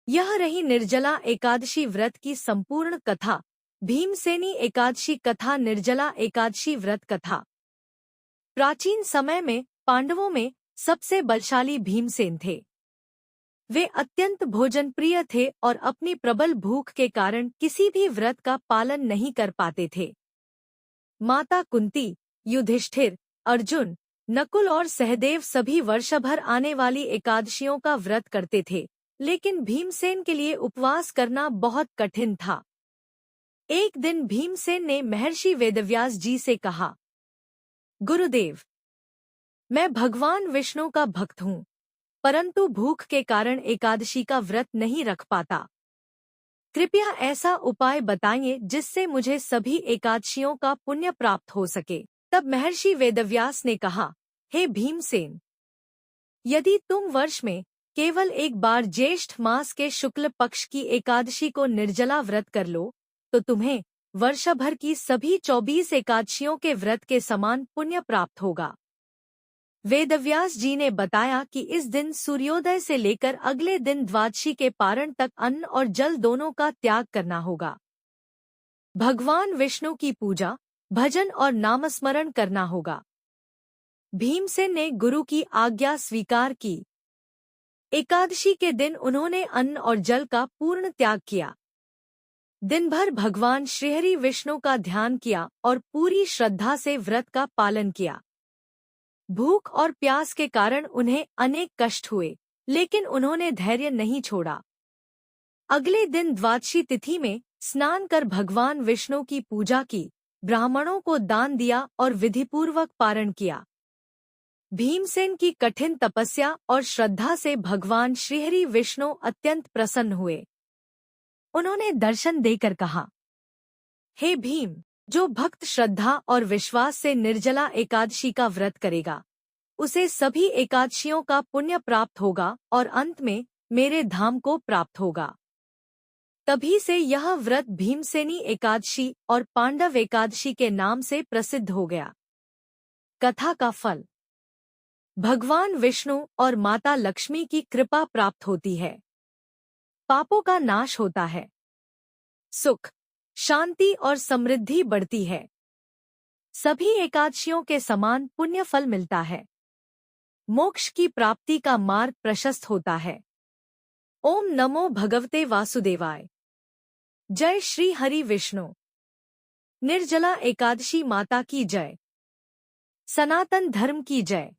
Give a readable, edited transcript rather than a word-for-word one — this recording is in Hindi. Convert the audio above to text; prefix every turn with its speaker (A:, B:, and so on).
A: यह रही निर्जला एकादशी व्रत की संपूर्ण कथा। भीमसेनी एकादशी कथा। निर्जला एकादशी व्रत कथा। प्राचीन समय में पांडवों में सबसे बलशाली भीमसेन थे। वे अत्यंत भोजनप्रिय थे और अपनी प्रबल भूख के कारण किसी भी व्रत का पालन नहीं कर पाते थे। माता कुंती, युधिष्ठिर, अर्जुन, नकुल और सहदेव सभी वर्षभर आने वाली एकादशियों का व्रत करते थे, लेकिन भीमसेन के लिए उपवास करना बहुत कठिन था। एक दिन भीमसेन ने महर्षि वेदव्यास जी से कहा, गुरुदेव, मैं भगवान विष्णु का भक्त हूँ, परंतु भूख के कारण एकादशी का व्रत नहीं रख पाता। कृपया ऐसा उपाय बताइए जिससे मुझे सभी एकादशियों का पुण्य प्राप्त हो सके। तब महर्षि वेदव्यास ने कहा, हे भीमसेन, यदि तुम वर्ष में केवल एक बार ज्येष्ठ मास के शुक्ल पक्ष की एकादशी को निर्जला व्रत कर लो, तो तुम्हें वर्षभर की सभी 24 एकादशियों के व्रत के समान पुण्य प्राप्त होगा। वेदव्यास जी ने बताया कि इस दिन सूर्योदय से लेकर अगले दिन द्वादशी के पारण तक अन्न और जल दोनों का त्याग करना होगा। भगवान विष्णु की पूजा, भजन और नामस्मरण करना होगा। भीमसेन ने गुरु की आज्ञा स्वीकार की। एकादशी के दिन उन्होंने अन्न और जल का पूर्ण त्याग किया। दिन भर भगवान श्रीहरि विष्णु का ध्यान किया और पूरी श्रद्धा से व्रत का पालन किया। भूख और प्यास के कारण उन्हें अनेक कष्ट हुए, लेकिन उन्होंने धैर्य नहीं छोड़ा। अगले दिन द्वादशी तिथि में स्नान कर भगवान विष्णु की पूजा की, ब्राह्मणों को दान दिया और विधिपूर्वक पारण किया। भीमसेन की कठिन तपस्या और श्रद्धा से भगवान श्रीहरि विष्णु अत्यंत प्रसन्न हुए। उन्होंने दर्शन देकर कहा, हे भीम, जो भक्त श्रद्धा और विश्वास से निर्जला एकादशी का व्रत करेगा, उसे सभी एकादशियों का पुण्य प्राप्त होगा और अंत में मेरे धाम को प्राप्त होगा। तभी से यह व्रत भीमसेनी एकादशी और पांडव एकादशी के नाम से प्रसिद्ध हो गया। कथा का फल। भगवान विष्णु और माता लक्ष्मी की कृपा प्राप्त होती है। पापों का नाश होता है। सुख, शांति और समृद्धि बढ़ती है। सभी एकादशियों के समान पुण्य फल मिलता है। मोक्ष की प्राप्ति का मार्ग प्रशस्त होता है। ओम नमो भगवते वासुदेवाय। जय श्री हरि विष्णु। निर्जला एकादशी माता की जय। सनातन धर्म की जय।